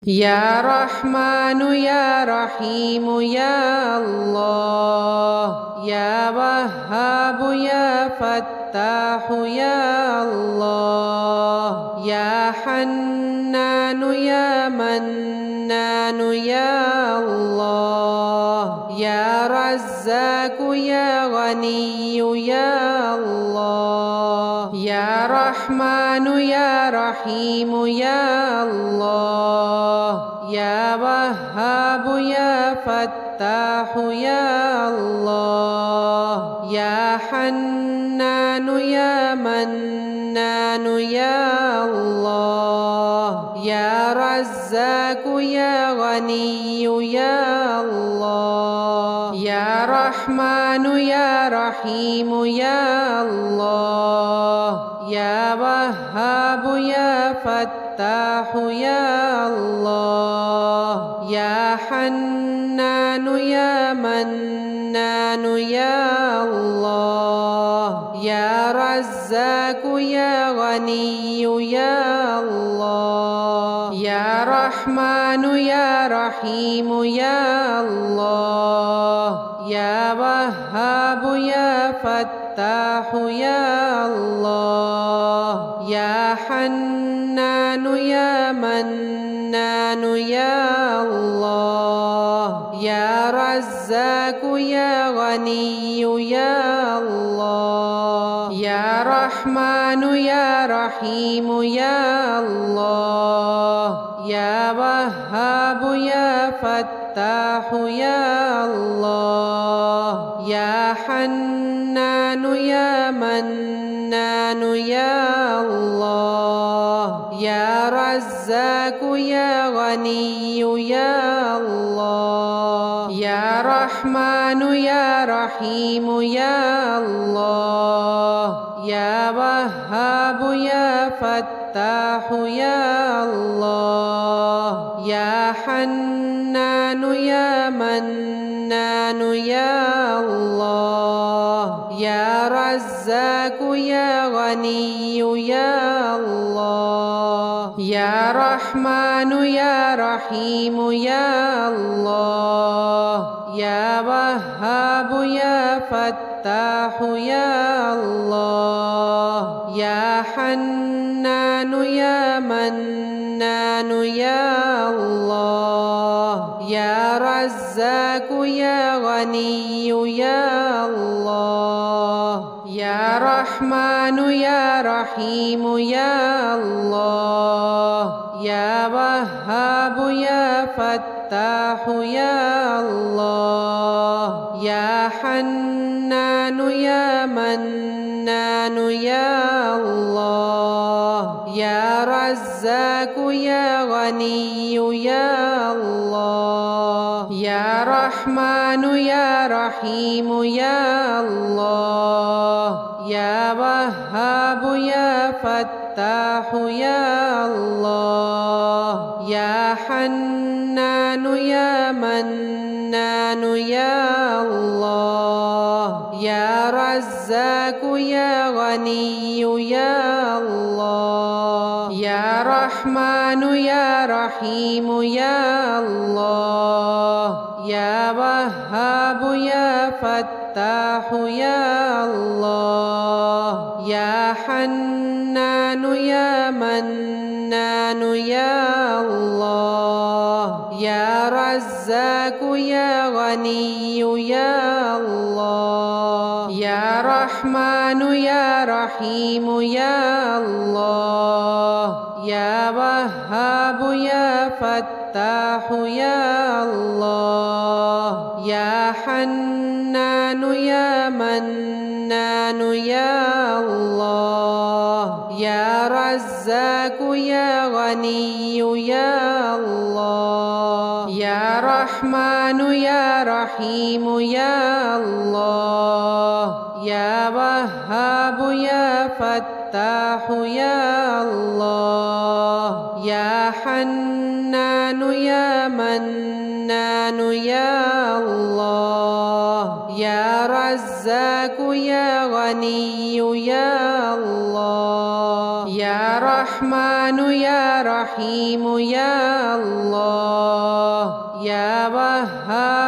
يا رحمن يا رحيم يا الله، يا وهاب يا فتاح يا الله، يا حنان يا منان يا الله، يا رزاق يا غني يا الله، يا رحمن يا رحيم يا الله، يا وهاب يا فتاح يا الله، يا حنان يا منان يا الله، يا رزاق يا غني يا الله، يا رحمن يا رحيم يا الله، يا وهاب يا فتاح يا الله، يا حنان يا منان يا الله، يا رزاق يا غني يا الله، يا رحمن يا رحيم يا الله، يا وهاب يا فتاح يا الله، يا حنان يا منان يا الله، يا رزاق يا غني يا الله، يا رحمن يا رحيم يا الله، يا وهاب يا فتاح يا الله، يا حنان يا منان يا الله، يا رزاق يا غني يا الله، يا رحمن يا رحيم يا الله، يا وهاب يا فتاح يا الله، يا حنان يا منان يا الله، يا رزاق يا غني يا الله، يا رحمن يا رحيم يا الله، يا وهاب يا فتاح يا الله، يا حنان يا منان يا الله، يا رزاق يا غني يا الله، يا رحمن يا رحيم يا الله، يا وهاب يا فتاح يا الله، يا حنان يا منان يا الله، يا رزاق يا غني يا الله، يا رحمن يا رحيم يا الله، يا وهاب يا فتاح يا الله، يا حنان يا منان يا الله، يا رزاق يا غني يا الله، يا رحمن يا رحيم يا الله، يا وهاب يا فتاح يا الله، يا حنان يا منان يا الله، يا رزاق يا غني يا الله، يا رحمن يا رحيم يا الله، يا وهاب يا فتاح يا الله، يا حنان يا منان يا الله، يا رزاق يا غني يا الله، يا رحمن يا رحيم يا الله، يا وهاب يا فتاح يا الله، يا حنان يا منان يا الله، يا رزاق يا غني يا الله، يا رحمن يا رحيم يا الله.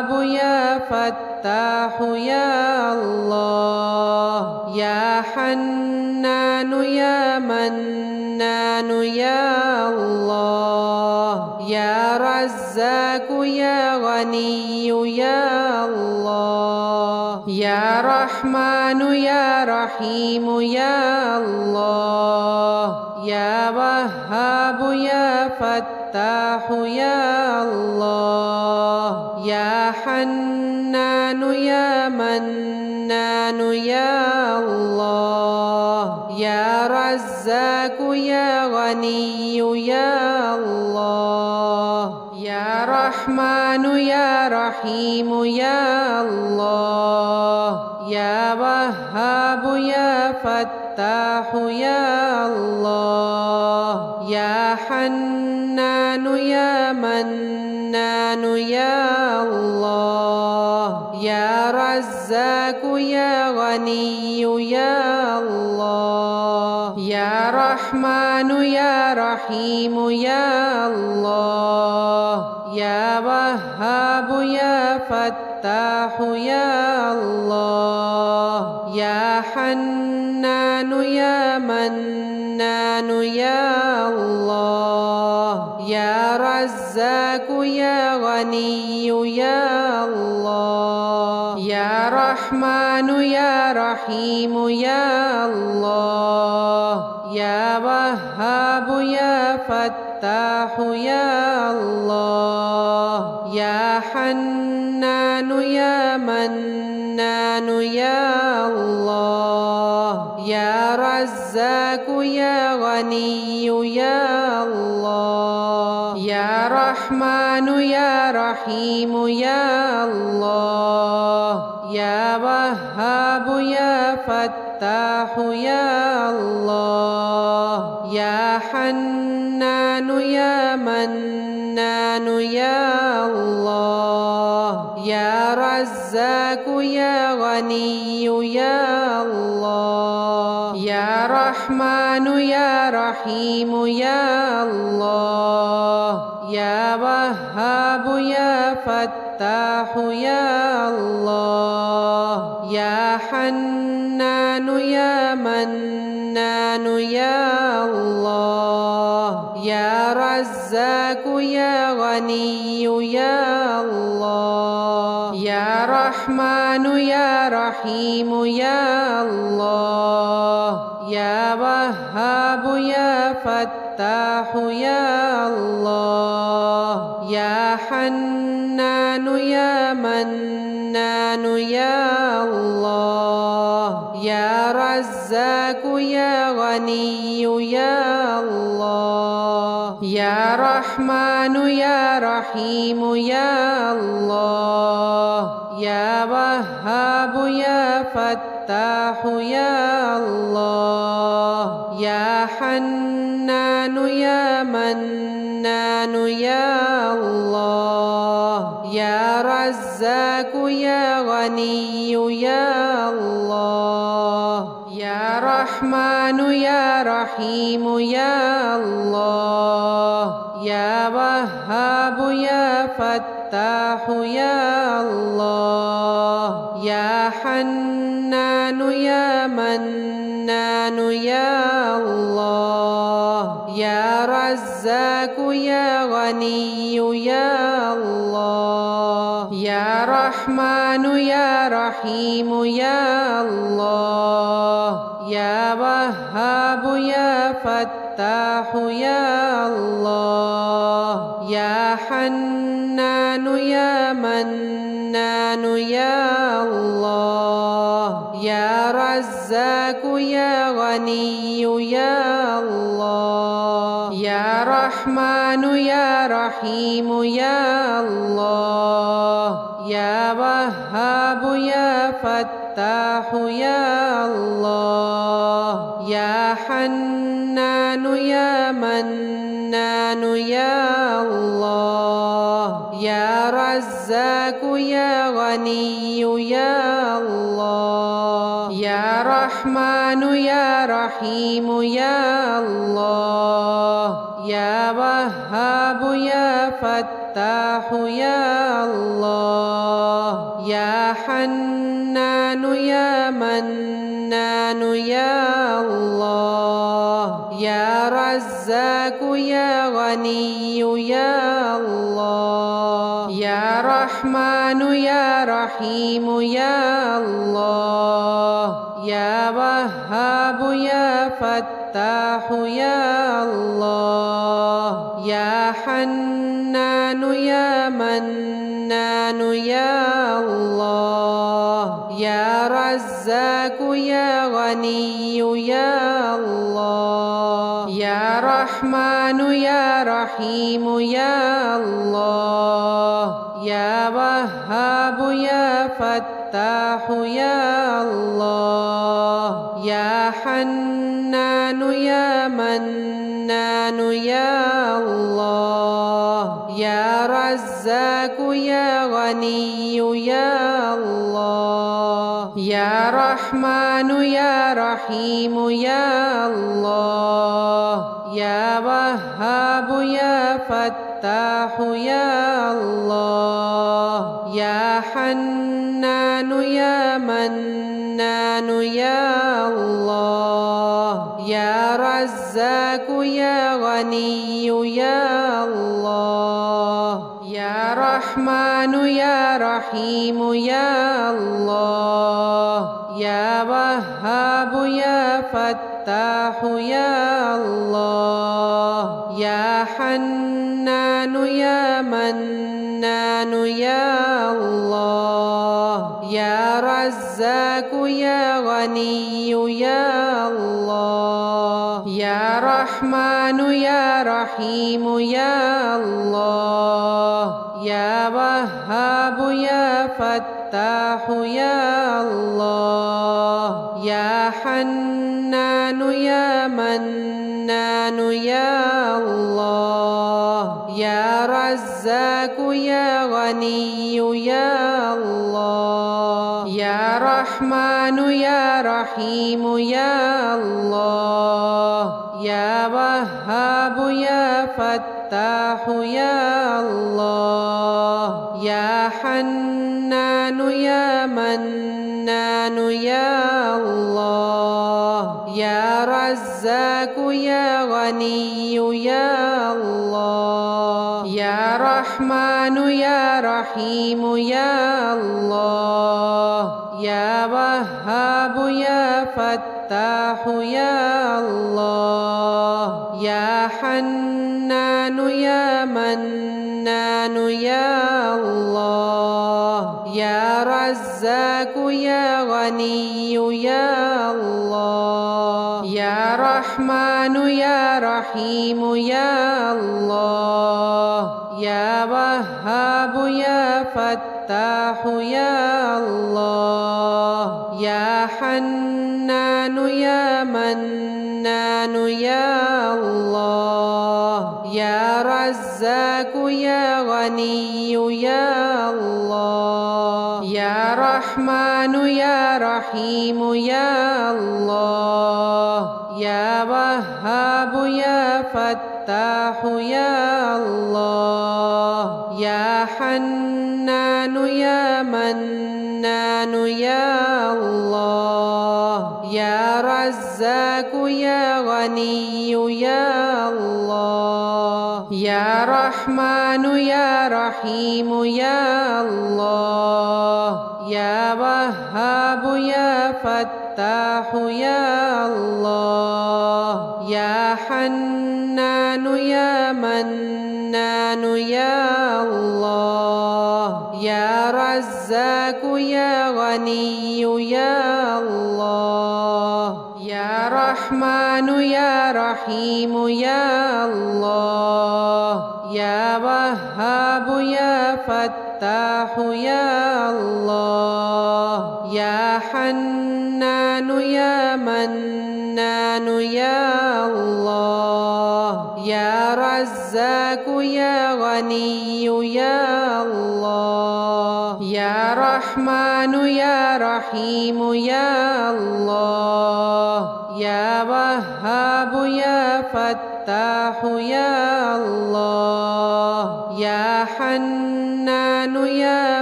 وهاب يا فتاح يا الله يا حنان يا منان يا الله يا رزاق يا غني يا الله يا رحمن يا رحيم يا الله يا وهاب يا فتاح يا الله يا حنان يا منان يا الله يا رزاق يا غني يا الله يا رحمن يا رحيم يا الله يا وهاب يا فتاح يا الله يا حنان يا منان يا الله يا رزاق يا غني يا الله يا رحمن يا رحيم يا الله يا وهاب يا فتاح يا الله يا حنان يا منان يا الله يا رزاق يا غني يا الله يا رحمن يا رحيم يا الله يا وهاب يا فتاح يا الله يا حنان يا منان يا الله يا رزاق يا غني يا الله يا رحمن يا رحيم يا الله يا وهاب يا فتاح يا الله يا حنان يا منان يا الله يا رزاق يا غني يا الله يا رحمن يا رحيم يا الله يا وهاب يا فتاح يا الله يا حنان يا منان يا الله يا رزاق يا غني يا الله يا رحمن يا رحيم يا الله يا وهاب يا فتاح يا الله يا حنان يا منان يا الله يا رزاق يا غني يا الله يا رحمن يا رحيم يا الله يا وهاب يا فتاح يا الله يا حنان يا منان يا الله يا رزاق يا غني يا الله يا رحمن يا رحيم يا الله يا وهاب يا فتاح يا الله يا حنان يا منان يا الله يا رزاق يا غني يا الله يا رحمن يا رحيم يا الله يا وهاب يا فتاح يا الله يا حنان يا منان يا الله يا رزاق يا غني يا الله يا رحمن يا رحيم يا الله يا وهاب يا فتاح يا الله يا حنان يا منان يا الله يا رزاق يا غني يا الله يا رحمن يا رحيم يا الله يا وهاب يا فتاح فتاح يا الله يا حنان يا منان يا الله يا رزاق يا غني يا الله يا رحمن يا رحيم يا الله يا وهاب يا فتاح يا الله يا حنان يا منان يا الله يا رزاق يا غني يا الله يا رحمن يا رحيم يا الله يا وهاب يا فتاح يا الله يا حنان يا منان يا الله يا رزاق يا غني يا الله يا رحمن يا رحيم يا الله يا وهاب يا فتاح يا الله يا حنان يا منان يا الله يا رزاق يا غني يا الله يا رحمن يا رحيم يا الله يا وهاب يا فتاح يا الله يا حنان يا منان يا الله يا رزاق يا غني يا الله يا رحمن يا رحيم يا الله يا وهاب يا فتاح يا الله يا حنان يا منان يا الله يا رزاق يا غني يا الله يا رحمن يا رحيم يا الله يا وهاب يا فتاح يا الله يا حنان يا منان يا الله يا رزاق يا غني يا الله يا رحمن يا رحيم يا الله يا وهاب يا فتاح يا الله يا حنان يا منان يا الله يا رزاق يا غني يا الله يا رحمن يا رحيم يا الله يا وهاب يا فتاح يا الله يا حنان يا منان يا الله يا رزاق يا غني يا الله يا رحمن يا رحيم يا الله يا وهاب يا فتاح يا الله يا حنان يا منان يا الله يا رزاق يا غني يا الله يا رحمن يا رحيم يا الله يا وهاب يا فتاح يا الله يا حنان يا منان يا الله يا رزاق يا غني يا الله يا رحمن يا رحيم يا الله يا وهاب يا فتاح يا الله يا حنان يا منان يا الله يا رزاق يا غني يا الله يا رحمن يا رحيم يا الله يا وهاب يا فتاح يا الله يا حنان يا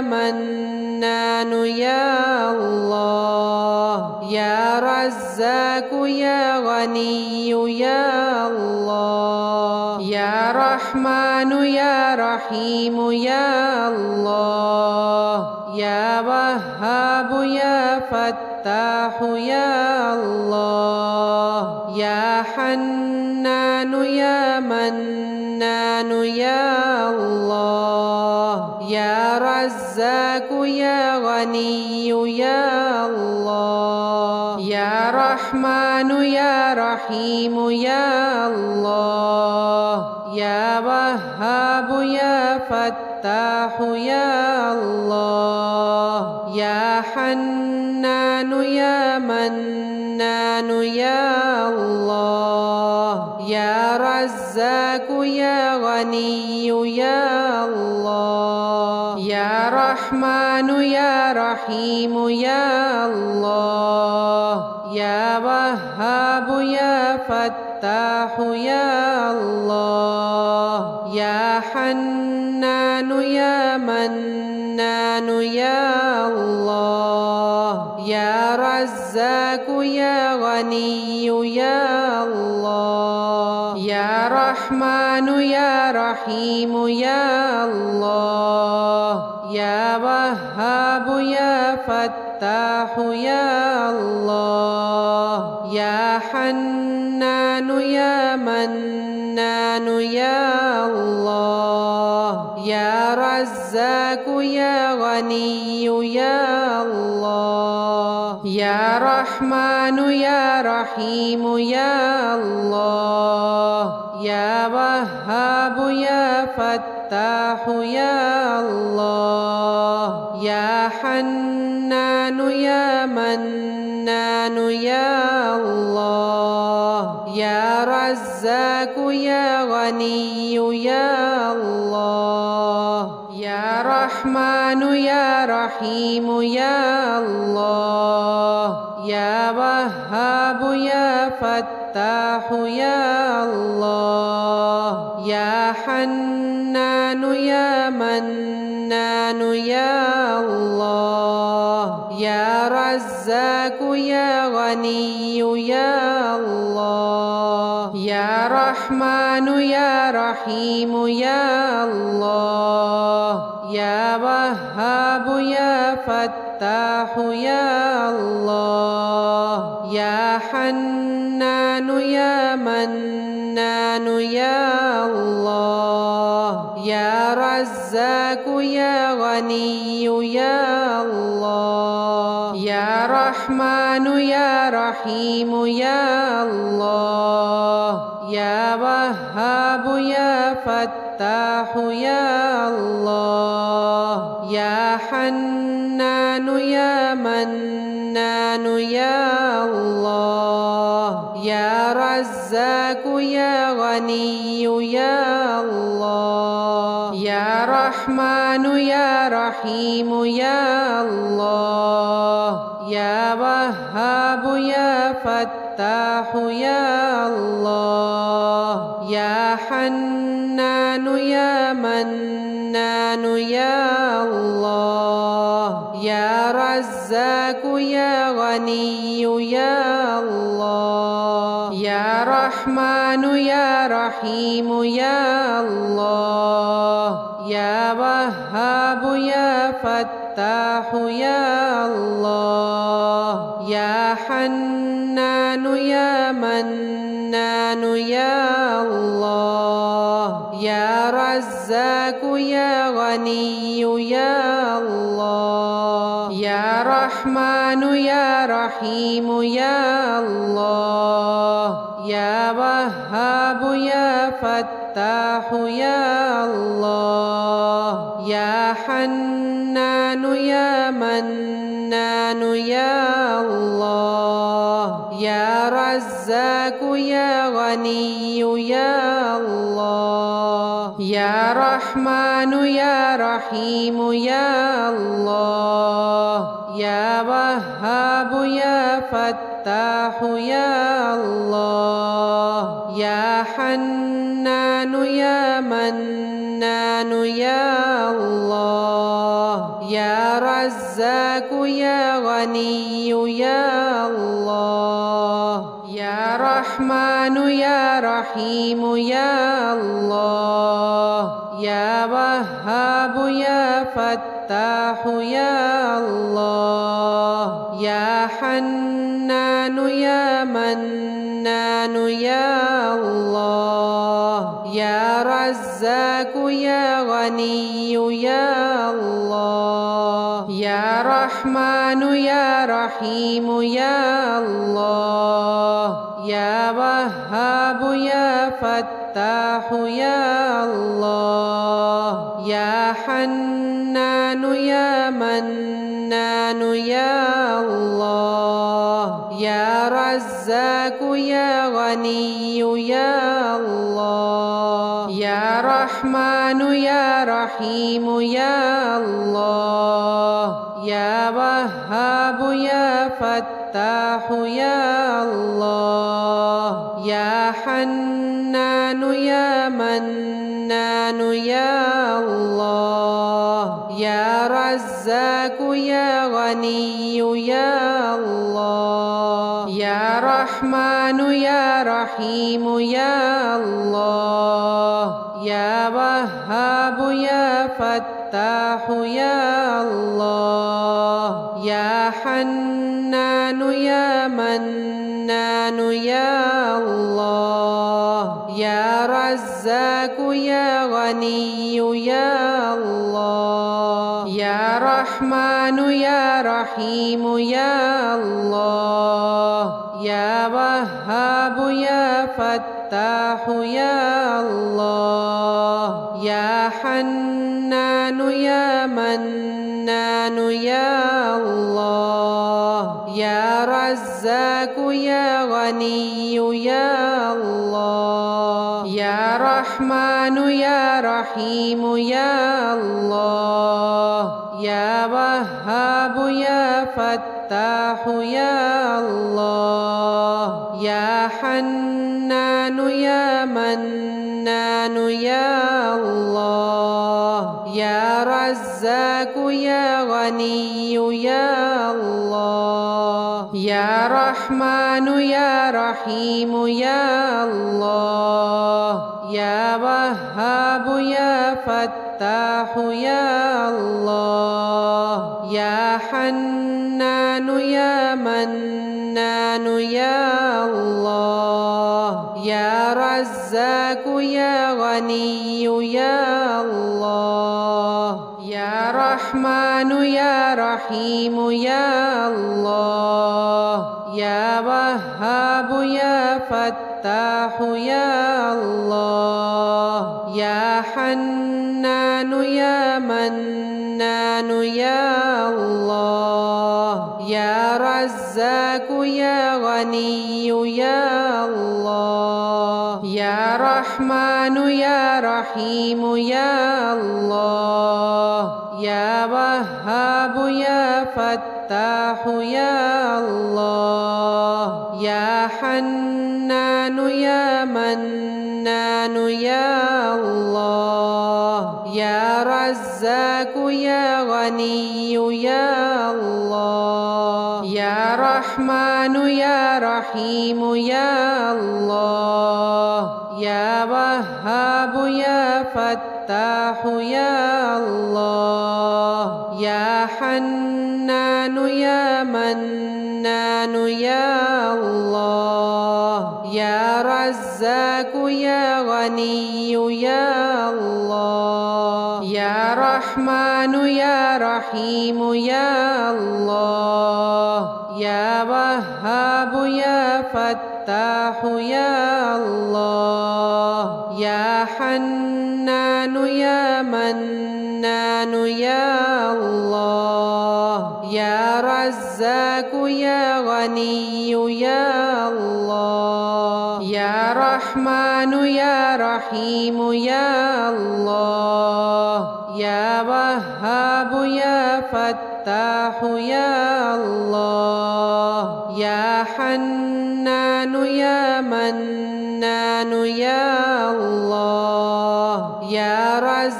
منان يا الله يا رزاق يا غني يا الله يا رحمن يا رحيم يا الله يا وهاب يا فتاح يا الله يا حنان يا منان يا الله يا رزاق يا غني يا الله يا رحمن يا رحيم يا الله يا وهاب يا فتاح يا الله يا حنان يا منان يا الله يا رزاق يا غني يا الله يا رحمن يا رحيم يا الله يا وهاب يا فتاح يا الله يا حنان يا منان يا الله يا رزاق يا غني يا الله يا رحمن يا رحيم يا الله يا وهاب يا فتاح يا الله يا حنان يا منان يا الله يا رزاق يا غني يا الله يا رحمن يا رحيم يا الله يا وهاب يا فتاح يا الله يا حنان يا منان يا الله يا رزاق يا غني يا الله يا رحمن يا رحيم يا الله يا وهاب يا فتاح يا الله يا حنان يا منان يا الله يا رزاق يا غني يا الله يا رحمن يا رحيم يا الله يا وهاب يا فتاح يا الله يا حنان يا منان يا الله يا رزاق يا غني يا الله يا رحمن يا رحيم يا الله يا وهاب يا فتاح يا الله يا حنان يا منان يا الله يا رزاق يا غني يا الله يا رحمن يا رحيم يا الله يا وهاب يا فتاح يا الله يا حنان يا منان يا الله يا رزاق يا غني يا الله يا رحمن يا رحيم يا الله يا وهاب يا فتاح يا الله يا حنان يا منان يا الله يا رزاق يا غني يا الله يا رحمن يا رحيم يا الله يا وهاب يا فتاح يا الله يا حنان يا منان يا الله يا رزاق يا غني يا الله يا رحمن يا رحيم يا الله يا وهاب يا فتاح يا الله يا حنان يا منان حنان يا الله يا رزاق يا غني يا الله يا رحمن يا رحيم يا الله يا وهاب يا فتاح يا الله يا حنان يا منان يا الله يا رزاق يا غني يا الله يا رحمن يا رحيم يا الله يا وهاب يا فتاح يا الله يا حنان يا منان يا الله يا رزاق يا غني يا الله يا رحمن يا رحيم يا الله يا وهاب يا فتاح يا الله يا حنان يا منان يا الله يا رزاق يا غني يا الله يا رحمن يا رحيم يا الله يا وهاب يا فتاح يا الله يا حنان يا منان يا الله يا رزاق يا غني يا الله يا رحمن يا رحيم يا الله يا وهاب يا فتاح يا الله يا حنان يا منان يا الله يا رزاق يا غني يا الله يا رحمن يا رحيم يا الله يا وهاب يا فتاح يا الله يا حنان يا منان يا الله يا رزاق يا غني يا الله يا رحمن يا رحيم يا الله يا وهاب يا فتاح يا الله يا حنان يا منان يا الله يا رزاق يا غني يا الله يا رحمن يا رحيم يا الله يا وهاب يا فتاح يا الله يا حنان يا منان يا الله يا رزاق يا غني يا الله يا رحمن يا رحيم يا الله يا وهاب يا فتاح يا الله يا حنان يا منان يا الله يا رزاق يا غني يا الله يا رحمن يا رحيم يا الله يا وهاب يا فتاح يا الله يا حنان يا منان يا الله يا رزاق يا غني يا الله يا رحمن يا رحيم يا الله يا وهاب يا فتاح يا الله يا حنان يا منان يا الله يا رزاق يا غني يا الله يا رحمن يا رحيم يا الله يا وهاب يا فتاح يا الله يا حنان يا منان يا الله يا رزاق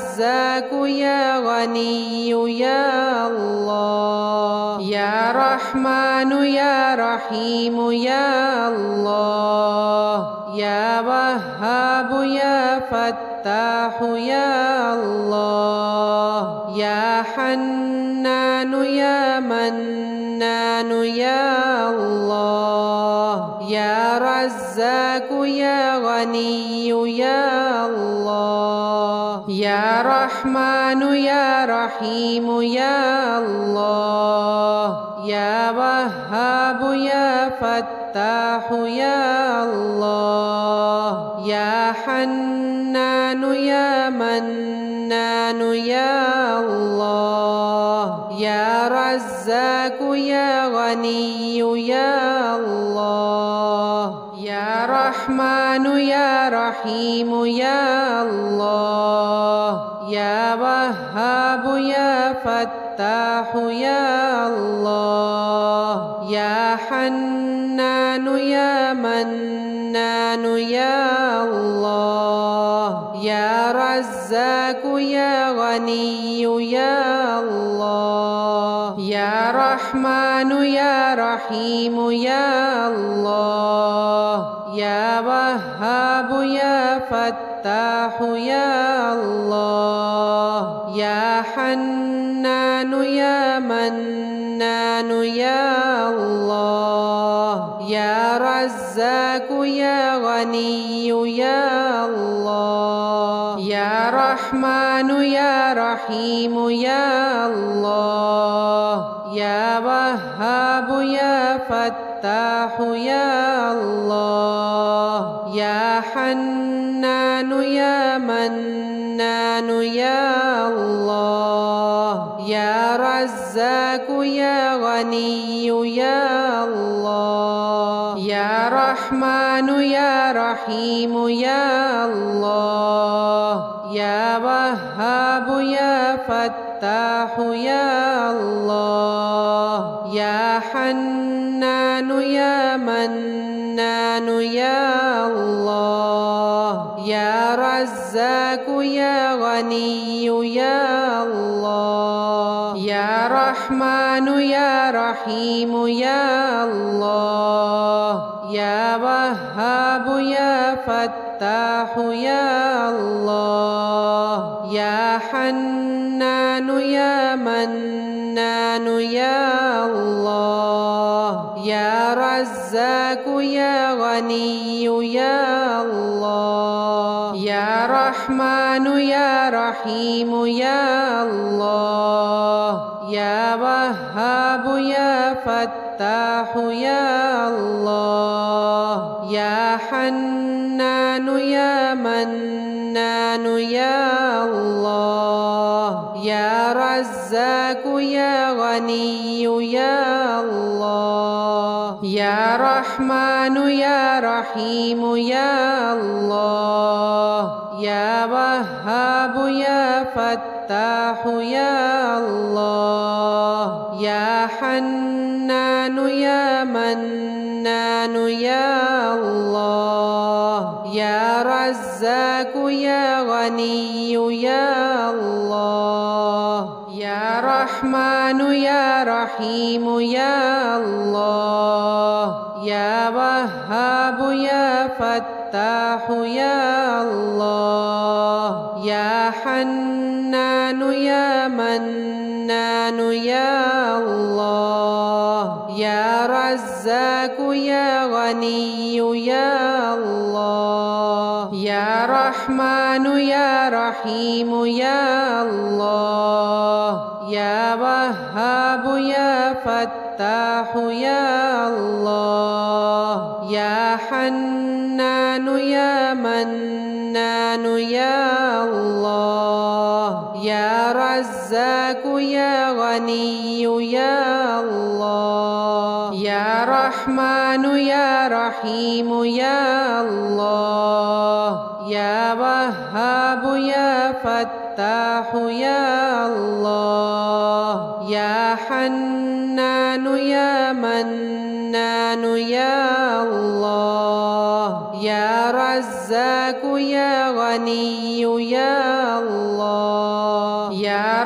يا غني يا الله يا رحمن يا رحيم يا الله يا وهاب يا فتاح يا الله يا حنان يا منان يا الله يا رزاق يا غني يا الله يا رحمن يا رحيم يا الله يا وهاب يا فتاح يا الله يا حنان يا منان يا الله يا رزاق يا غني يا الله يا رحمن يا رحيم يا الله يا وهاب يا فتاح يا الله يا حنان يا منان يا الله يا رزاق يا غني يا الله يا رحمن يا رحيم يا الله يا وهاب يا فتاح يا الله يا حنان يا منان يا الله يا رزاق يا غني يا الله يا رحمن يا رحيم يا الله يا وهاب يا فتاح يا الله يا حنان يا منان يا الله يا رزاق يا غني يا الله يا رحمن يا رحيم يا الله يا وهاب يا فتاح يا الله يا حنان يا منان يا الله يا رزاق يا غني يا الله يا رحمن يا رحيم يا الله يا وهاب يا فتاح يا الله يا حنان يا منان يا الله يا رزاق يا غني يا الله يا رحمن يا رحيم يا الله يا وهاب يا فتاح يا الله يا حنان يا منان يا الله يا رزاق يا غني يا الله يا رحمن يا رحيم يا الله يا وهاب يا فتاح يا الله يا حنان يا منان يا الله يا رزاق يا غني يا الله يا رحمن يا رحيم يا الله يا وهاب يا فتاح يا الله يا حنان يا منان يا الله يا رزاق يا غني يا الله يا رحمن يا رحيم يا الله يا وهاب يا فتاح يا الله يا حنان يا منان يا الله يا رزاق رزاق يا غني يا الله يا رحمن يا رحيم يا الله يا وهاب يا فتاح يا الله يا حنان يا منان يا الله يا رزاق يا غني يا الله يا رحمن يا رحيم يا الله يا وهاب يا فتاح يا الله يا حنان يا منان يا الله يا رزاق يا غني يا الله يا رحمن يا رحيم يا الله يا وهاب يا فتاح يا الله يا حنان يا منان يا الله يا رزاق يا غني يا الله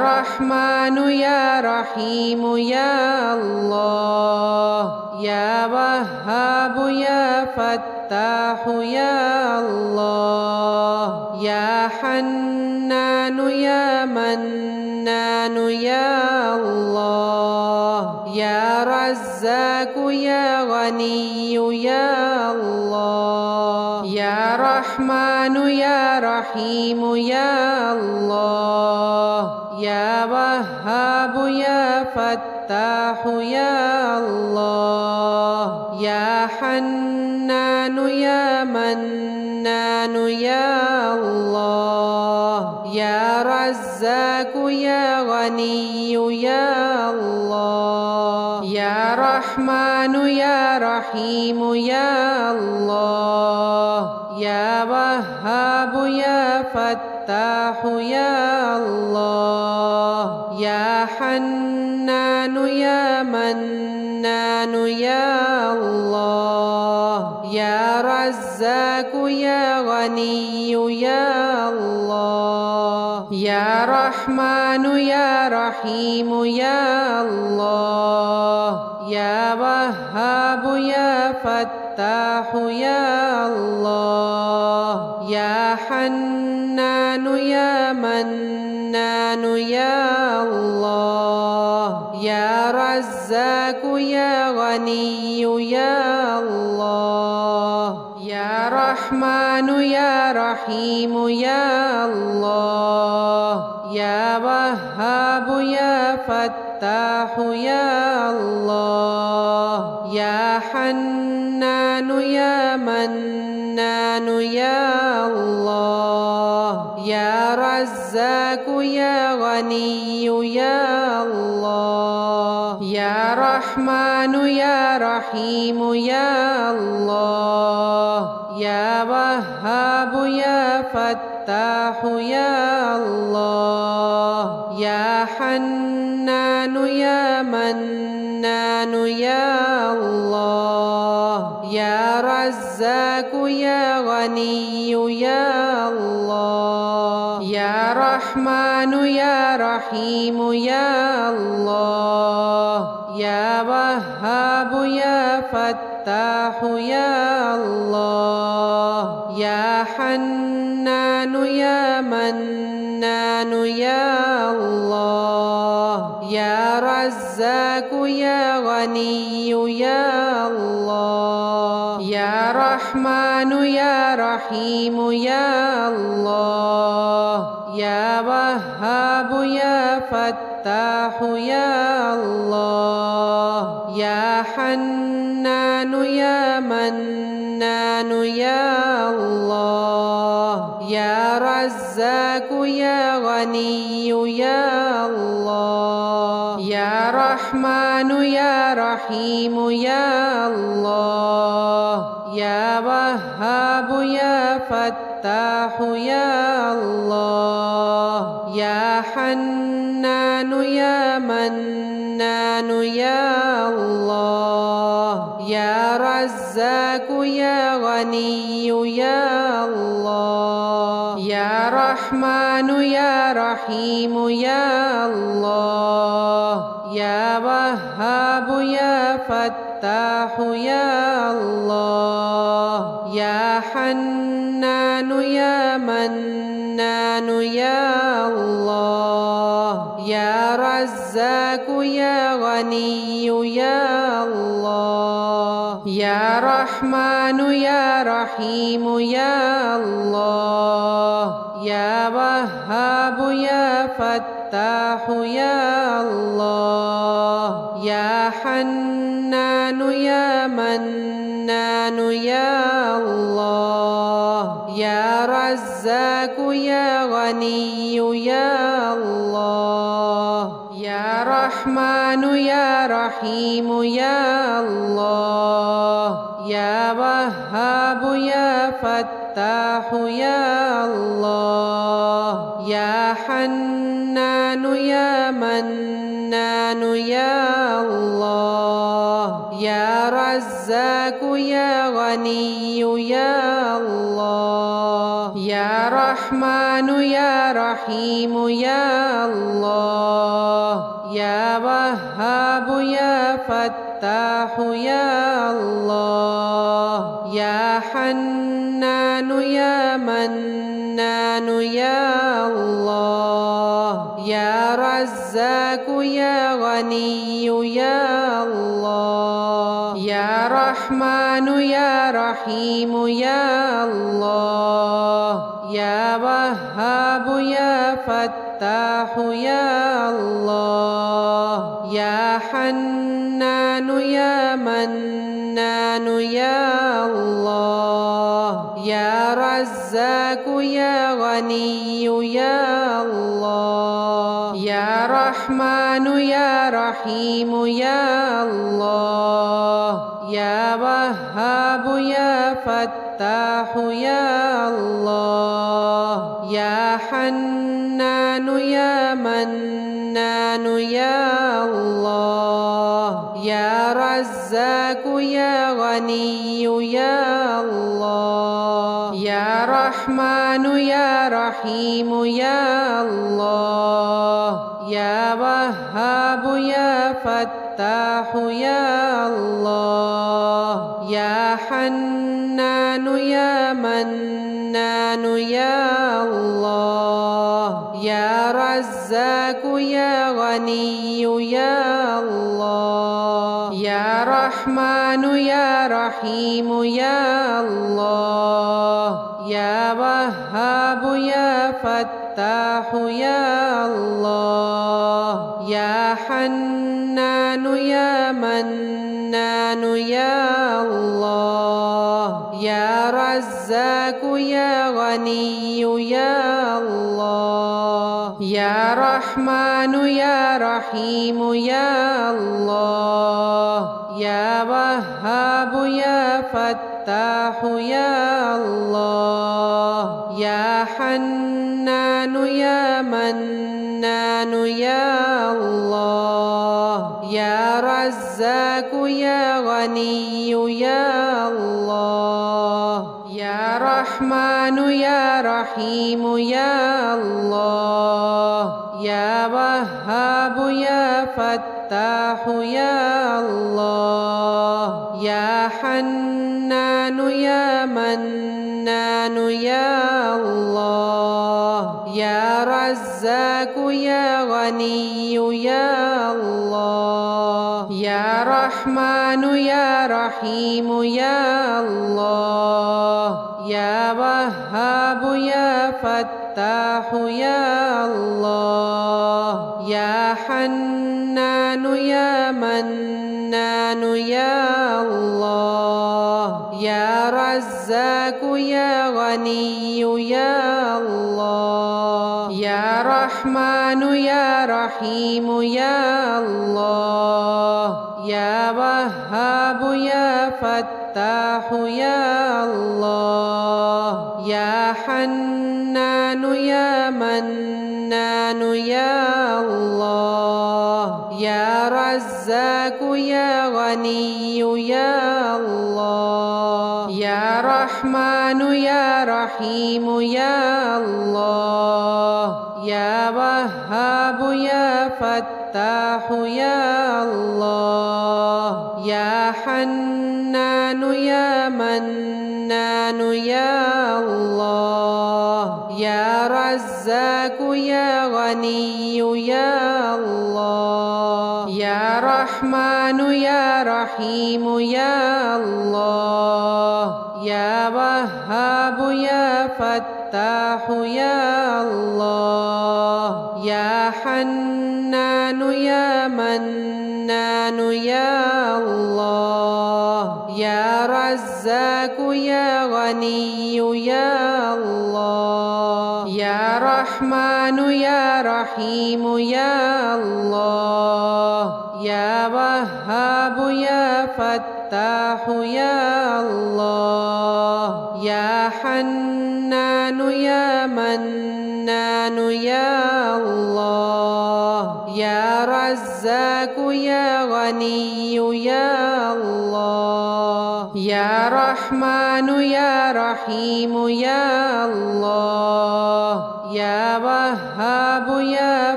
رحمن يا رحيم يا الله يا وهاب يا فتاح يا الله يا حنان يا منان يا الله يا رزاق يا غني يا الله يا رحمن يا رحيم يا الله يا وهاب يا فتاح يا الله يا حنان يا منان يا الله يا رزاق يا غني يا الله يا رحمن يا رحيم يا الله يا وهاب يا فتاح يا الله يا حنان يا منان يا الله يا رزاق يا غني يا الله يا رحمن يا رحيم يا الله يا وهاب يا فتاح يا الله يا حنان يا منان يا الله يا رزاق يا غني يا الله يا رحمن يا رحيم يا الله يا وهاب يا فتاح يا الله يا حنان يا منان يا الله يا رزاق يا غني يا الله يا رحمن يا رحيم يا الله يا وهاب يا فتاح يا الله يا حنان يا منان يا الله يا رزاق يا غني يا الله يا رحمن يا رحيم يا الله يا وهاب يا فتاح يا الله يا حنان يا منان يا الله يا رزاق يا غني يا الله يا رحمن يا رحيم يا الله يا وهاب يا فتاح يا الله يا حنان يا منان يا الله يا رزاق يا غني يا الله يا رحمن يا رحيم يا الله يا وهاب يا فتاح يا الله يا حنان يا منان يا الله يا رزاق يا غني يا الله يا رحمن يا رحيم يا الله يا وهاب يا فتاح يا الله يا حنان يا منان يا الله يا رزاق يا غني يا الله يا رحمن يا رحيم يا الله يا وهاب يا فتاح يا الله يا حنان يا منان يا الله يا رزاق يا غني يا الله يا رحمن يا رحيم يا الله يا وهاب يا فتاح يا الله يا حنان يا منان يا الله يا رزاق يا غني يا الله يا رحمن رحمن يا رحيم يا الله يا وهاب يا فتاح يا الله يا حنان يا منان يا الله يا رزاق يا غني يا الله يا رحمن يا رحيم يا الله يا وهاب يا فتاح يا الله يا حنان يا منان يا الله يا رزاق يا غني يا الله يا رحمن يا رحيم يا الله يا وهاب يا فتاح يا الله يا حنان يا منان يا الله يا رزاق يا غني يا الله يا رحمن يا رحيم يا الله يا وهاب يا فتاح يا الله يا حنان يا منان يا الله يا رزاق يا غني يا الله يا رحمن يا رحيم يا الله يا وهاب يا فتاح يا الله يا حنان يا منان يا الله يا رزاق يا غني يا الله يا رحمن يا رحيم يا الله يا وهاب يا فتاح يا الله يا حنان يا منان يا الله يا رزاق يا غني يا الله يا رحمن يا رحيم يا الله يا وهاب يا فتاح يا الله يا حنان يا منان يا الله يا رزاق يا غني يا الله يا رحمن يا رحيم يا الله يا وهاب يا فتاح يا الله يا حنان يا منان يا الله يا رزاق يا غني يا الله يا رحمن يا رحيم يا الله يا وهاب يا فتاح يا الله يا حنان يا منان يا الله يا رزاق يا غني يا الله يا رحمن يا رحيم يا الله يا وهاب يا فتاح يا الله يا حنان يا منان يا الله يا رزاق يا غني يا الله يا رحمن يا رحيم يا الله يا وهاب يا فتاح يا الله يا حنان يا منان يا الله يا رزاق يا غني يا الله يا رحمن يا رحيم يا الله يا وهاب يا فتاح يا الله يا حنان يا منان يا الله يا رزاق يا غني يا الله يا رحمن يا رحيم يا الله يا وهاب يا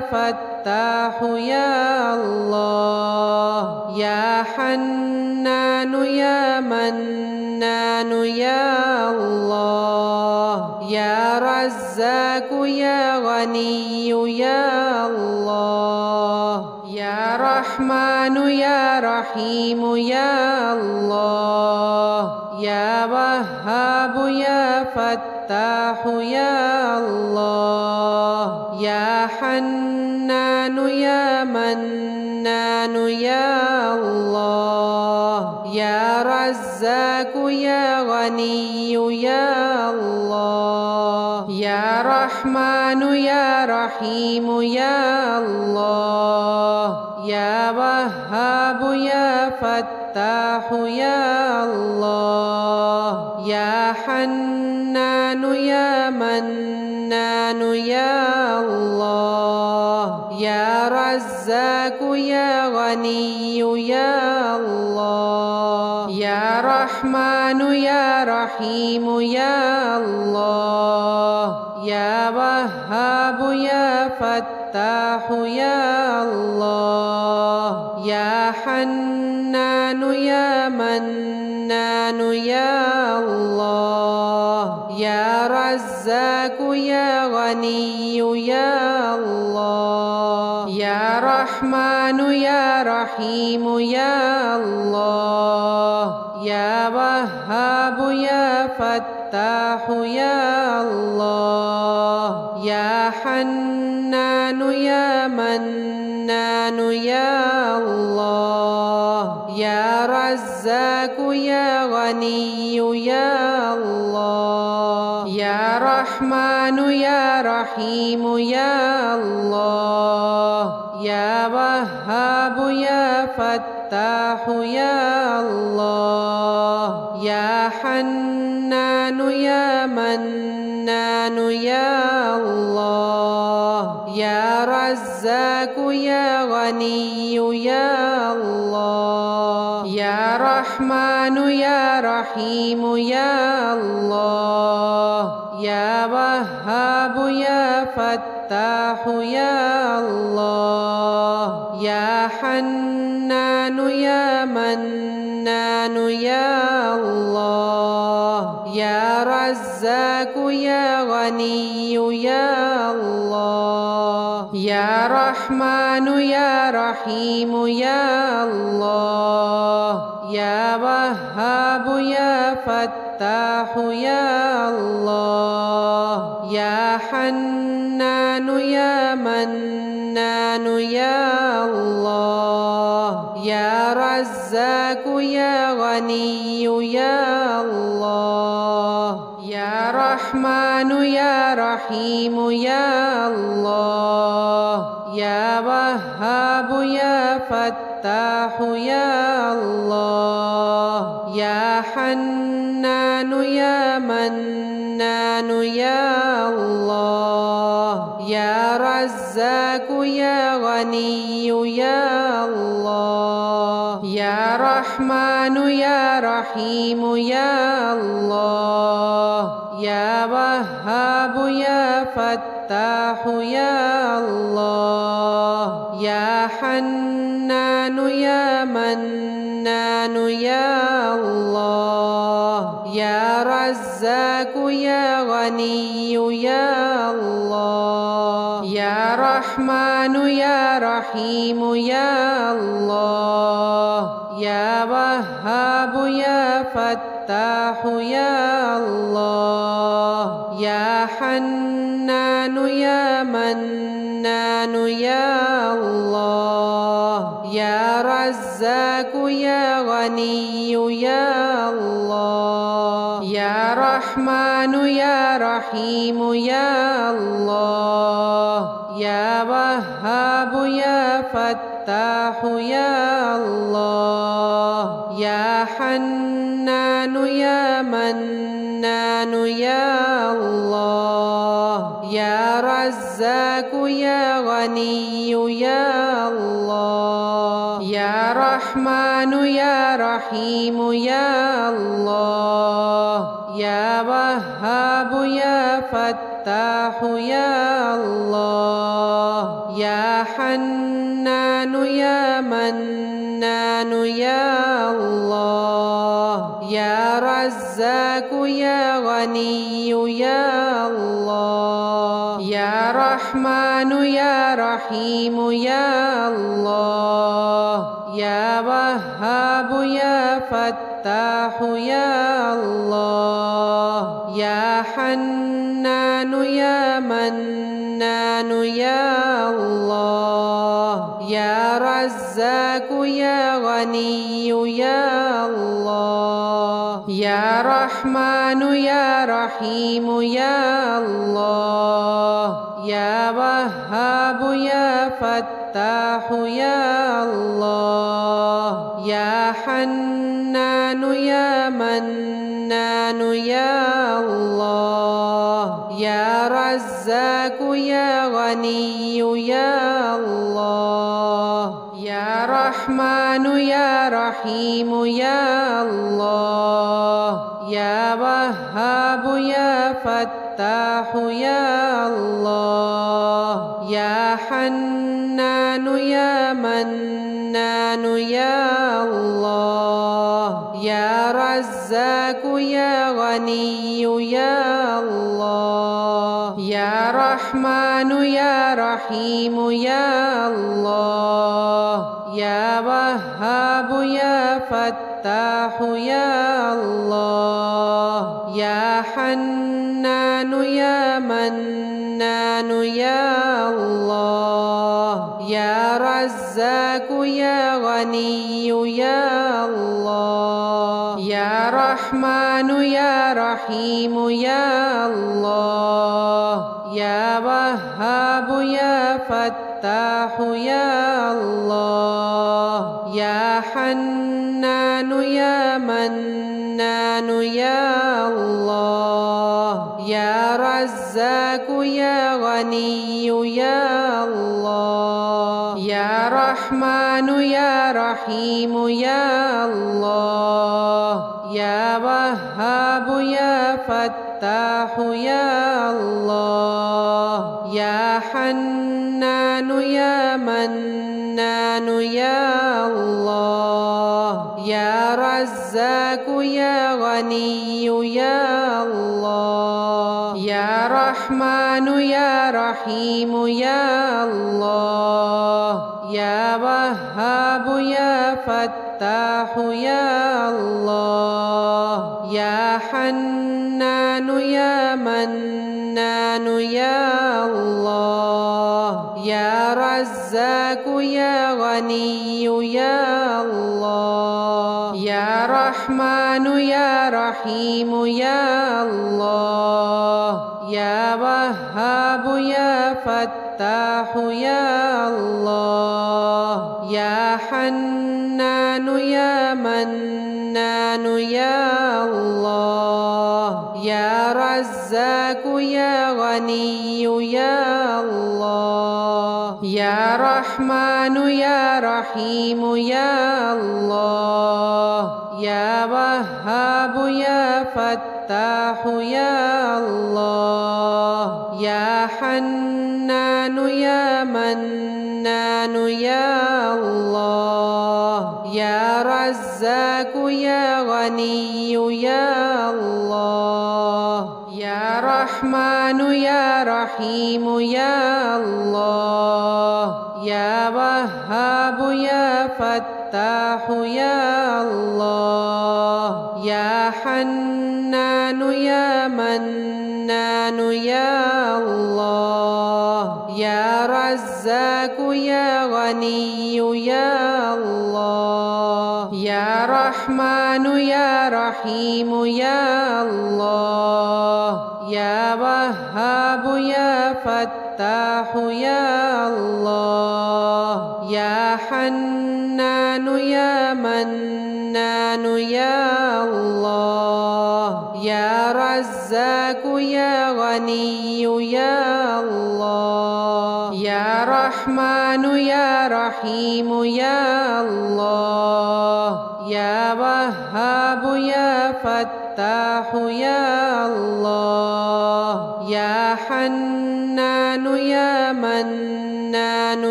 فتاح يا الله يا حنان يا منان يا الله يا رزاق يا غني يا الله يا رحمن يا رحيم يا الله يا وهاب يا فتاح يا الله يا حنان يا منان يا الله يا رزاق يا غني يا الله يا رحمن يا رحيم يا الله يا وهاب يا فتاح يا الله يا حنان يا منان يا الله يا رزاق يا غني يا الله يا رحمن يا رحيم يا الله يا وهاب يا فتاح يا الله يا حنان يا منان يا الله يا رزاق يا غني يا الله يا رحمن يا رحيم يا الله يا وهاب يا فتاح يا الله يا حنان يا منان يا الله يا رزاق يا غني يا الله يا رحمن يا رحيم يا الله يا وهاب يا فتاح يا الله يا حنان يا منان يا الله يا رزاق يا غني يا الله يا رحمن يا رحيم يا الله يا وهاب يا فتاح يا الله يا حنان يا منان يا الله يا رزاق يا غني يا الله يا رحمن يا رحيم يا الله يا وهاب يا فتاح يا الله يا حنان يا منان يا الله يا رزاق يا غني يا الله يا رحمن يا رحيم يا الله يا وهاب يا فتاح يا الله يا حنان يا منان يا الله يا رزاق يا غني يا الله يا رحمن يا رحيم يا الله يا وهاب يا فتاح يا الله يا حنان يا منان يا الله يا رزاق يا غني يا الله يا رحمن يا رحيم يا الله يا وهاب يا فتاح يا الله يا حنان يا منان يا الله يا رزاق يا غني يا الله يا رحمن يا رحيم يا الله يا وهاب يا فتاح يا الله يا حنان يا منان يا الله يا رزاق يا غني يا الله يا رحمن يا رحيم يا الله يا وهاب يا فتاح فتاح يا الله يا حنان يا منان يا الله يا رزاق يا غني يا الله يا رحمن يا رحيم يا الله يا وهاب يا فتاح يا الله يا حنان يا منان يا الله يا رزاق يا غني يا الله يا رحمن يا رحيم يا الله يا وهاب يا فتاح يا الله يا حنان يا منان يا الله يا رزاق يا غني يا الله يا رحمن يا رحيم يا الله يا وهاب يا فتاح يا الله يا حنان يا منان يا الله يا رزاق يا غني يا الله يا رحمن يا رحيم يا الله يا وهاب يا فتاح يا الله يا حنان يا منان يا الله يا رزاق يا غني يا الله يا رحمن يا رحيم يا الله يا وهاب يا فتاح يا الله يا حنان يا منان يا الله يا رزاق يا غني يا الله يا رحمن يا رحيم يا الله يا وهاب يا فتاح يا الله يا حنان يا منان يا الله يا رزاق يا غني يا الله يا رحمن يا رحيم يا الله يا وهاب يا فتاح يا الله يا حنان يا منان يا الله يا رزاق يا غني يا الله يا رحمن يا رحيم يا الله يا وهاب يا فتاح يا الله يا حنان يا منان يا الله يا رزاق يا غني يا الله يا رحمن يا رحيم يا الله يا وهاب يا فتاح يا الله يا حنان يا منان يا الله يا رزاق يا غني يا الله يا رحمن يا رحيم يا الله يا وهاب يا فتاح يا الله يا حنان يا منان يا الله يا رزاق يا غني يا الله يا رحمن يا رحيم يا الله يا وهاب يا فتاح يا الله يا حنان يا منان يا الله يا رزاق يا غني يا الله يا رحمن يا رحيم يا الله يا وهاب يا فتاح يا الله يا حنان يا منان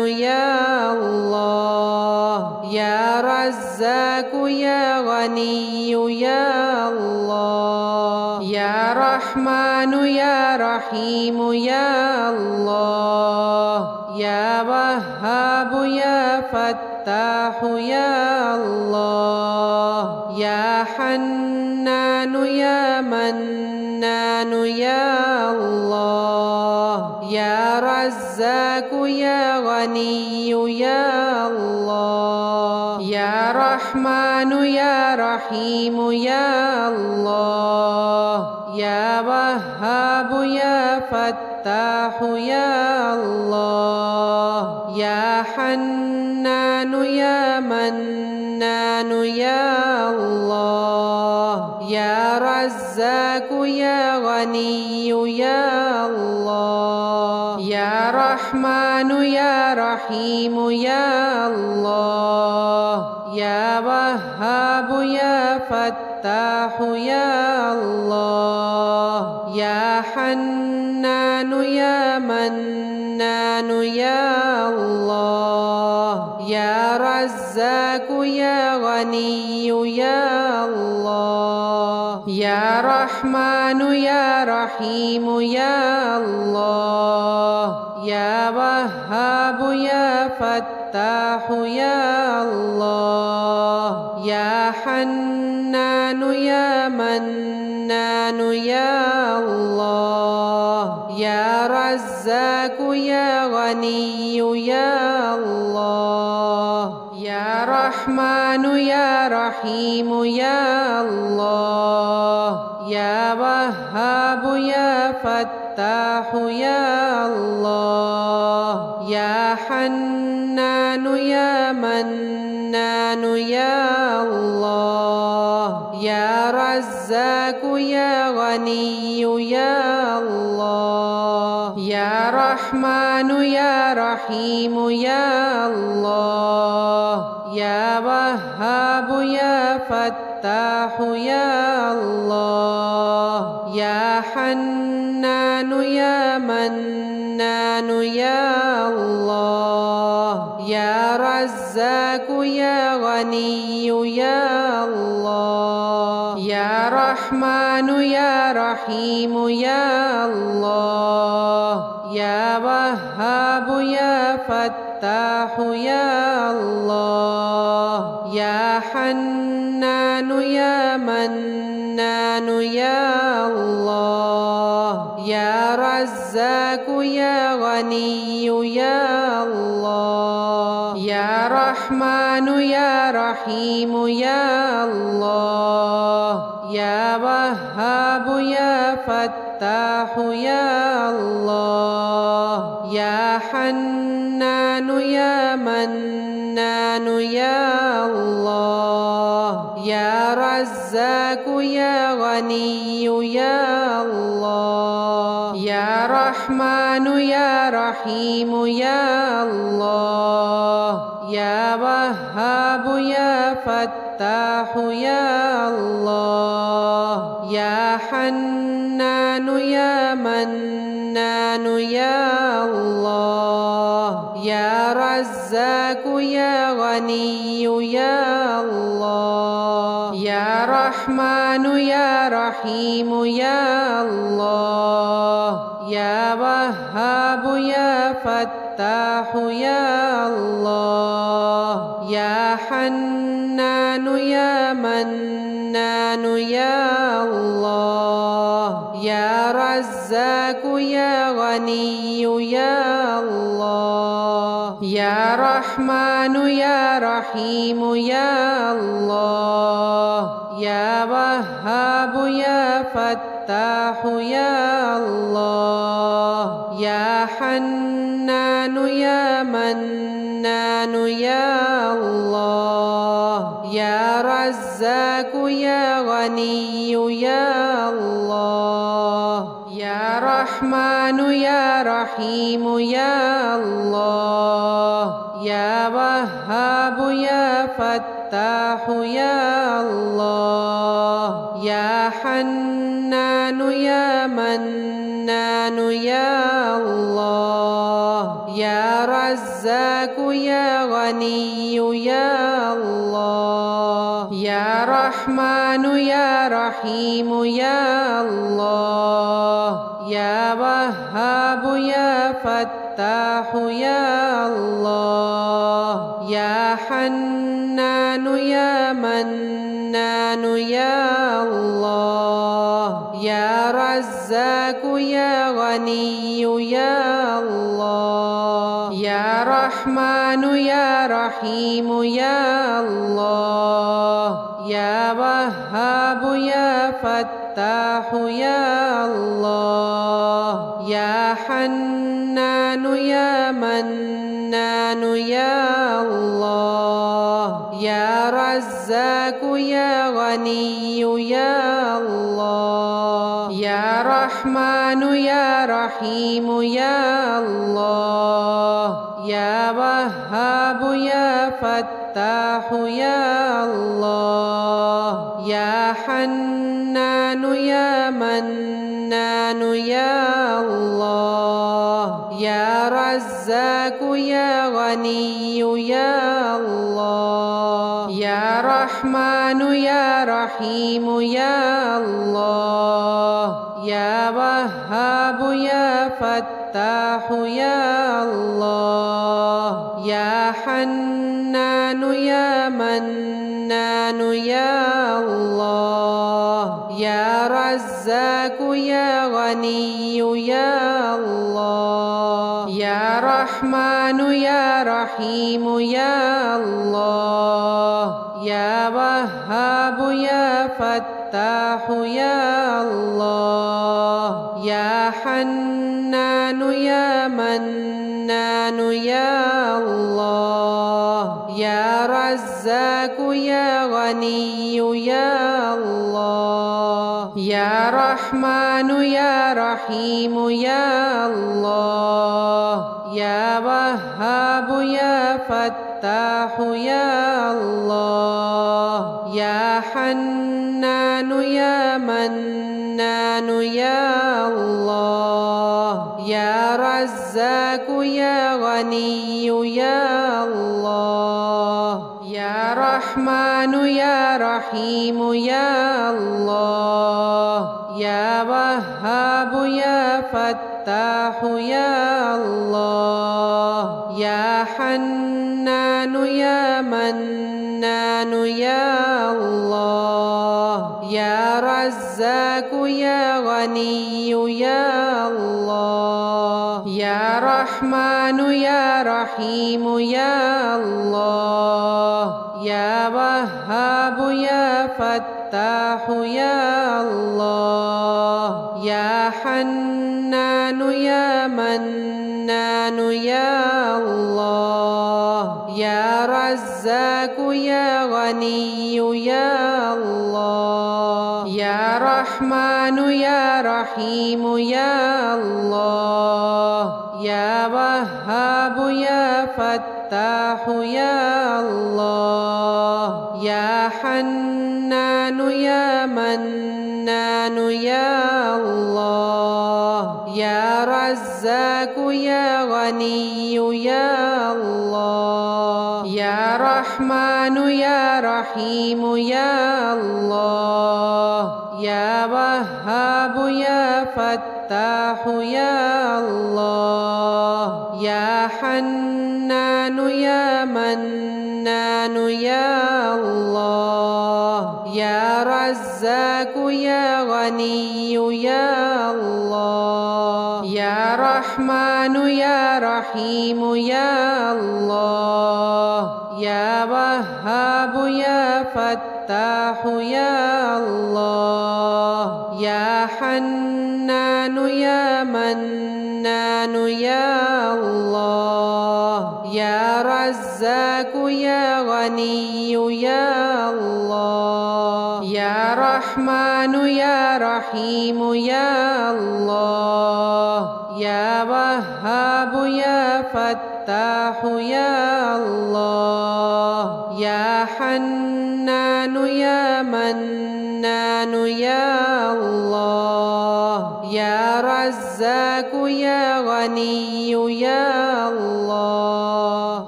يا الله يا رزاق يا غني يا الله يا رحمن يا رحيم يا الله يا وهاب يا فتاح يا الله يا حنان يا منان يا الله يا رزاق يا غني يا الله يا رحمن يا رحيم يا الله يا وهاب يا فتاح يا الله يا حنان يا منان يا الله يا رزاق يا غني يا الله يا رحمن يا رحيم يا الله يا وهاب يا فتاح يا الله يا حنان يا منان يا الله يا رزاق يا غني يا الله يا رحمن يا رحيم يا الله يا وهاب يا فتاح يا الله يا حنان يا منان يا الله يا رزاق يا غني يا الله يا رحمن يا رحيم يا الله يا وهاب يا فتاح يا الله يا حنان يا منان يا الله يا رزاق يا غني يا الله يا رحمن يا رحيم يا الله يا وهاب يا فتاح يا الله يا حنان يا منان يا الله يا رزاق يا غني يا الله يا رحمن يا رحيم يا الله يا وهاب يا فتاح يا الله يا حنان يا منان يا الله يا رزاق يا غني يا الله يا رحمن يا رحيم يا الله يا وهاب يا فتاح يا الله يا حنان يا منان يا الله يا رزاق يا غني يا الله يا رحمن يا رحيم يا الله يا وهاب يا فتاح يا الله يا حنان يا منان يا الله يا رزاق يا غني يا الله يا رحمن يا رحيم يا الله يا وهاب يا فتاح يا الله يا حنان يا منان يا الله يا رزاق يا غني يا الله يا رحمن يا رحيم يا الله يا وهاب يا فتاح يا الله يا حنان يا منان يا الله يا رزاق يا غني يا الله يا رحمن يا رحيم يا الله يا وهاب يا فتاح يا الله يا حنان يا منان حنان يا الله يا رزاق يا غني يا الله يا رحمن يا رحيم يا الله يا وهاب يا فتاح يا الله يا حنان يا منان يا الله يا رزاق يا غني يا الله يا رحمن يا رحيم يا الله يا وهاب يا فتاح يا الله يا حنان يا منان يا الله يا رزاق يا غني يا الله يا رحمن يا رحيم يا الله يا وهاب يا فتاح يا الله يا حنان يا منان يا الله يا رزاق يا غني يا الله يا رحمن يا رحيم يا الله يا وهاب يا فتاح يا الله يا حنان يا منان يا الله يا رزاق يا غني يا الله يا رحمن يا رحيم يا الله يا وهاب يا فتاح يا الله يا حنان يا منان يا الله يا رزاق يا غني يا الله يا رحمن يا رحيم يا الله يا وهاب يا فتاح يا الله يا حنان يا منان يا الله يا رزاق يا غني يا الله يا رحمن يا رحيم يا الله يا وهاب يا فتاح يا الله يا حنان يا منان يا الله يا رزاق يا غني يا الله يا رحمن يا رحيم يا الله يا وهاب يا فتاح يا الله يا حنان يا منان يا الله يا رزاق يا غني يا الله يا رحمن يا رحيم يا الله يا وهاب يا فتاح يا الله يا حنان يا منان يا الله يا رزاق يا غني يا الله يا رحمن يا رحيم يا الله يا وهاب يا فتاح يا الله يا حنان يا منان يا الله يا رزاق يا غني يا الله يا رحمن يا رحيم يا الله يا وهاب يا فتاح يا الله يا حنان يا منان يا الله يا رزاق يا غني يا الله يا رحمن يا رحيم يا الله يا وهاب يا فتاح يا الله يا حنان يا منان يا الله يا رزاق رزاق يا غني يا الله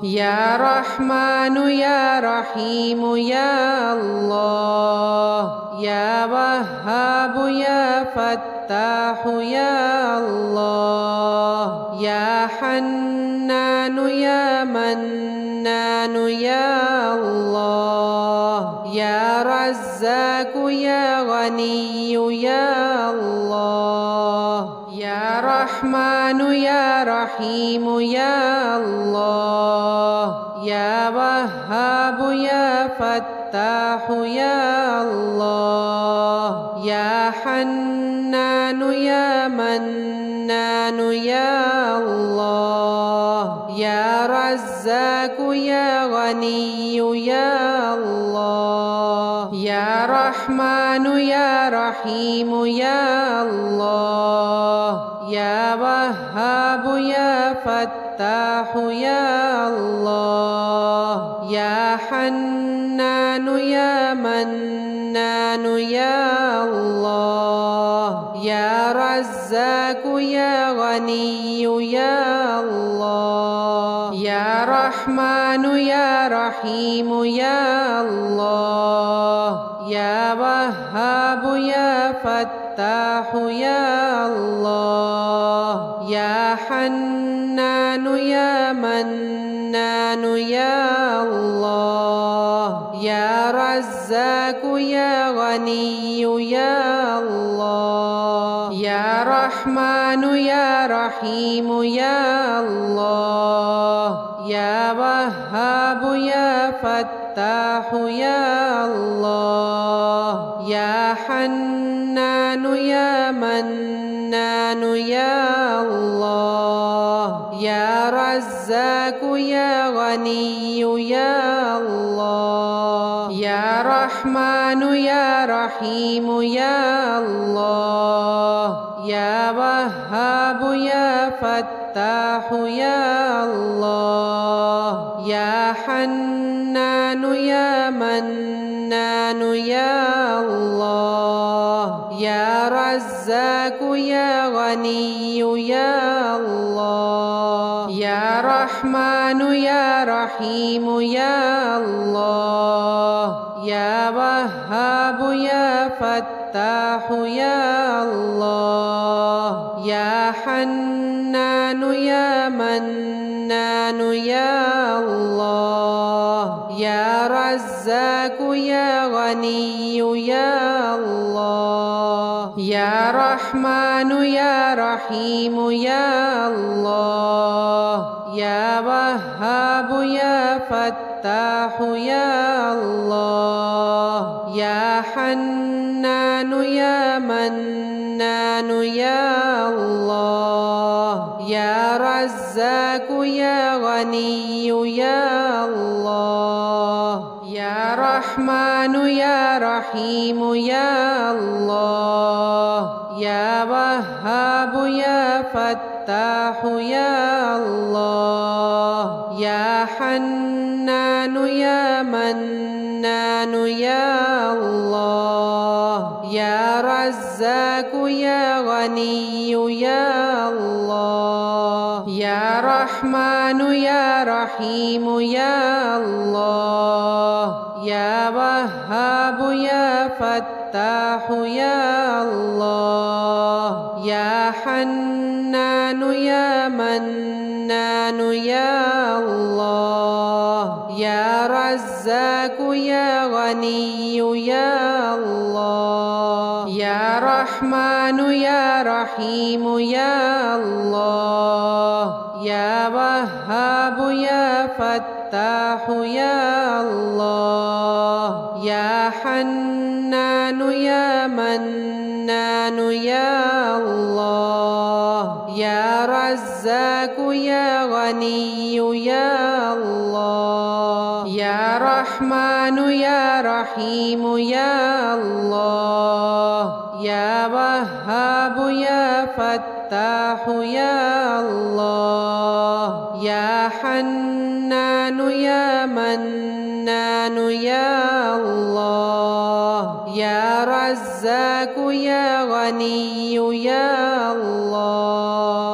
يا رحمن يا رحيم يا الله يا وهاب يا فتاح يا الله يا حنان يا منان يا الله يا رزاق يا غني يا الله يا رحمن يا رحيم يا الله يا وهاب يا فتاح يا الله يا حنان يا منان يا الله يا رزاق يا غني يا الله يا رحمن يا رحيم يا الله يا وهاب يا فتاح يا الله يا حنان يا منان يا الله يا رزاق يا غني يا الله يا رحمن يا رحيم يا الله يا وهاب يا فتاح يا الله يا حنان يا منان يا الله يا رزاق يا غني يا الله يا رحمن يا رحيم يا الله يا وهاب يا فتاح يا الله يا حنان يا منان يا الله يا رزاق يا غني يا الله يا رحمن يا رحيم يا الله يا وهاب يا فتاح يا الله يا حنان يا منان يا الله يا رزاق يا غني يا الله يا رحمن يا رحيم يا الله يا وهاب يا فتاح يا الله يا حنان يا منان يا الله يا رزاق يا غني يا الله يا رحمن يا رحيم يا الله يا وهاب يا فتاح يا الله يا حنان يا منان يا الله يا رزاق يا غني يا الله يا رحمن يا رحيم يا الله يا وهاب يا فتاح يا الله يا حنان يا منان يا الله يا رزاق يا غني يا الله يا رحمن يا رحيم يا الله يا وهاب يا فتاح يا الله يا حنان يا منان يا الله يا رزاق يا غني يا الله يا رحمن يا رحيم يا الله يا وهاب يا فتاح يا الله يا حنان يا منان يا الله يا رزاق يا غني يا الله يا رحمن يا رحيم يا الله يا وهاب يا فتاح يا الله يا حنان يا منان يا الله يا رزاق يا غني يا الله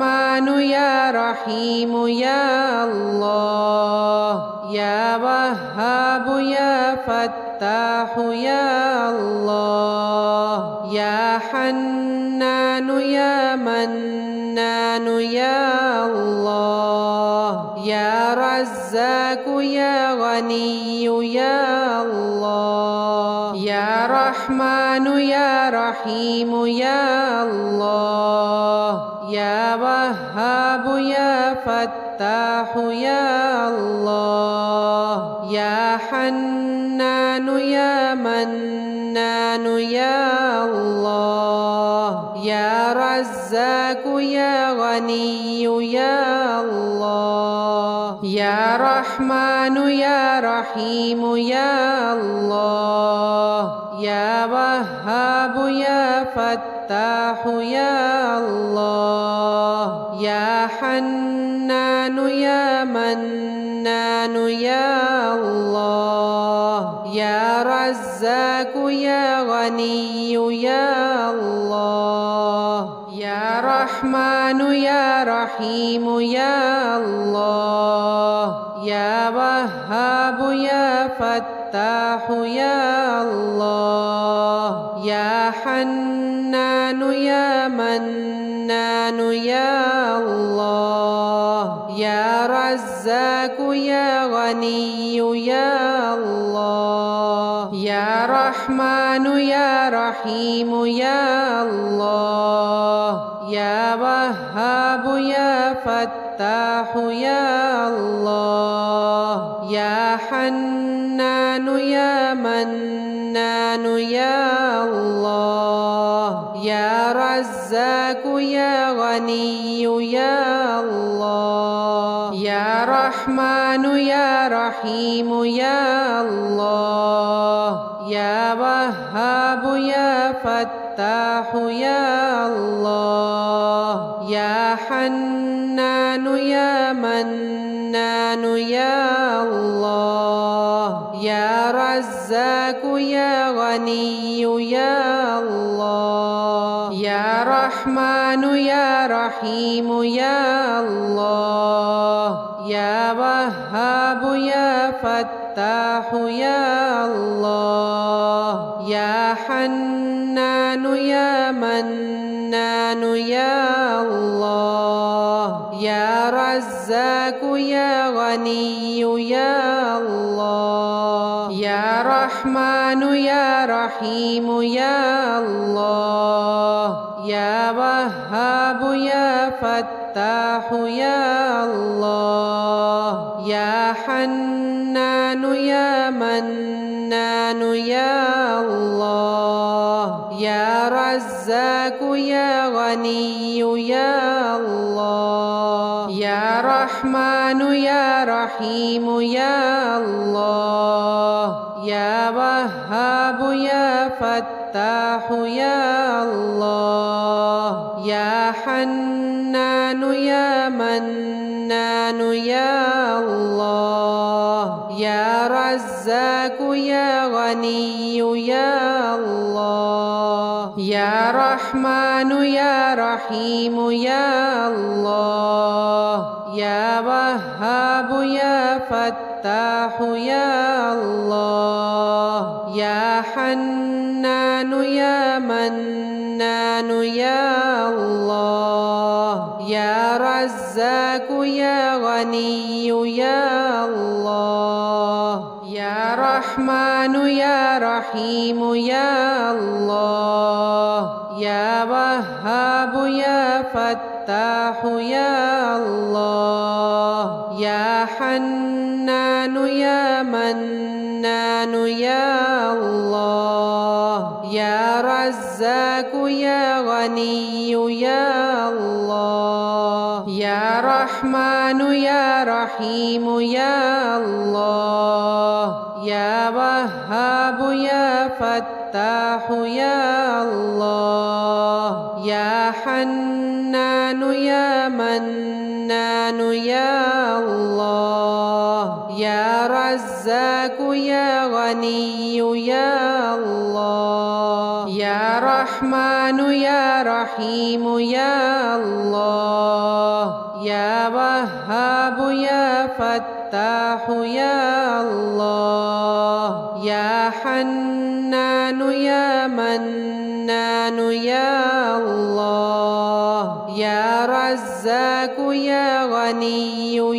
رحمن يا رحيم يا الله يا وهاب يا فتاح يا الله يا حنان يا منان يا الله يا رزاق يا غني يا الله يا رحمن يا رحيم يا الله يا وهاب يا فتاح يا الله يا حنان يا منان يا الله يا رزاق يا غني يا الله يا رحمن يا رحيم يا الله يا وهاب يا فتاح يا الله يا حنان يا منان يا الله يا رزاق يا غني يا الله يا رحمن يا رحيم يا الله يا وهاب يا فتاح يا الله يا حنان يا منان يا الله يا رزاق يا غني يا الله يا رحمن يا رحيم يا الله يا وهاب يا فتاح يا الله يا حنان يا منان يا الله يا رزاق يا غني يا الله يا رحمن يا رحيم يا الله يا وهاب يا فتاح يا الله يا حنان يا منان يا الله يا رزاق يا غني يا الله يا رحمن يا رحيم يا الله يا وهاب يا فتاح يا الله يا حنان يا منان يا الله يا رزاق يا غني يا الله يا رحمن يا رحيم يا الله يا وهاب يا فتاح يا الله يا حنان يا منان يا الله يا رزاق يا غني يا الله يا رحمن يا رحيم يا الله يا وهاب يا فتاح يا الله يا حنان يا منان يا الله يا رزاق يا غني يا الله يا رحمن يا رحيم يا الله يا وهاب يا فتاح يا الله يا حنان يا منان يا الله يا رزاق يا غني يا الله يا رحمن يا رحيم يا الله يا وهاب يا فتاح يا الله يا حنان يا منان يا الله يا رزاق يا غني يا الله يا رحمن يا رحيم يا الله يا وهاب يا فتاح يا الله يا حنان يا منان يا الله يا رزاق يا غني يا الله يا रहमान या रहीम या अल्लाह या वहाब या फत्ताह या अल्लाह या हन्नान या मन्नान या अल्लाह या रज़्ज़ाक़ या गनी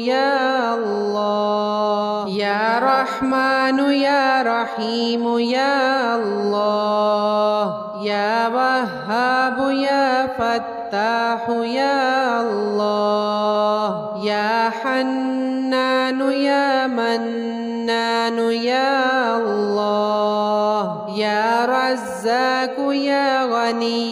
या अल्लाह या रहमान या रहीम या अल्लाह या वहाब या फत्ताह या अल्लाह या हन्नान या मन्नान या अल्लाह या रज़्ज़ाक़ या गनी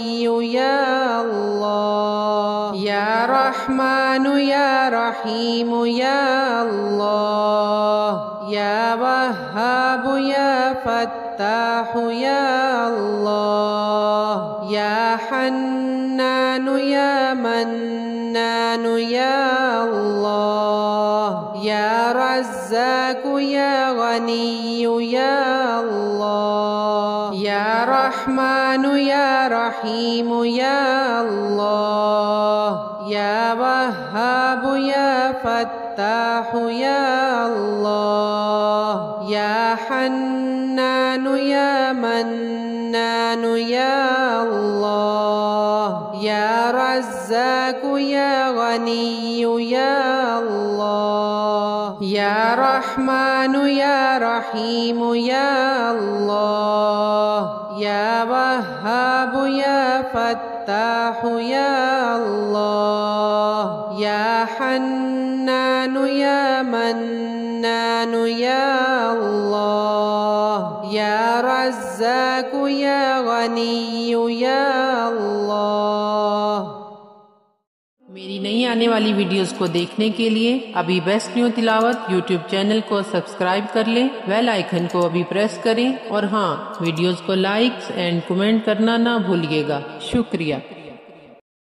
या अल्लाह या रहमान या रहीम या अल्लाह या वहाब या फत्ताह या अल्लाह या हन्नान या मन्नान या अल्लाह या रज़्ज़ाक़ या गनी या अल्लाह या रहमान या रहीम या अल्लाह या वहाब या फत्ताह या अल्लाह या हन्नान या मन्नान या अल्लाह या रज़्ज़ाक़ या गनी या अल्लाह या रहमान या रहीम या अल्लाह या वहाब या फत्ताह या अल्लाह या हन्नान या मन्नान या अल्लाह या रज़्ज़ाक़ या गनी या अल्लाह। मेरी नई आने वाली वीडियोस को देखने के लिए अभी बेस्ट न्यू तिलावत यूट्यूब चैनल को सब्सक्राइब कर लें, बेल आइकन को अभी प्रेस करें और हाँ, वीडियोस को लाइक एंड कमेंट करना ना भूलिएगा। शुक्रिया।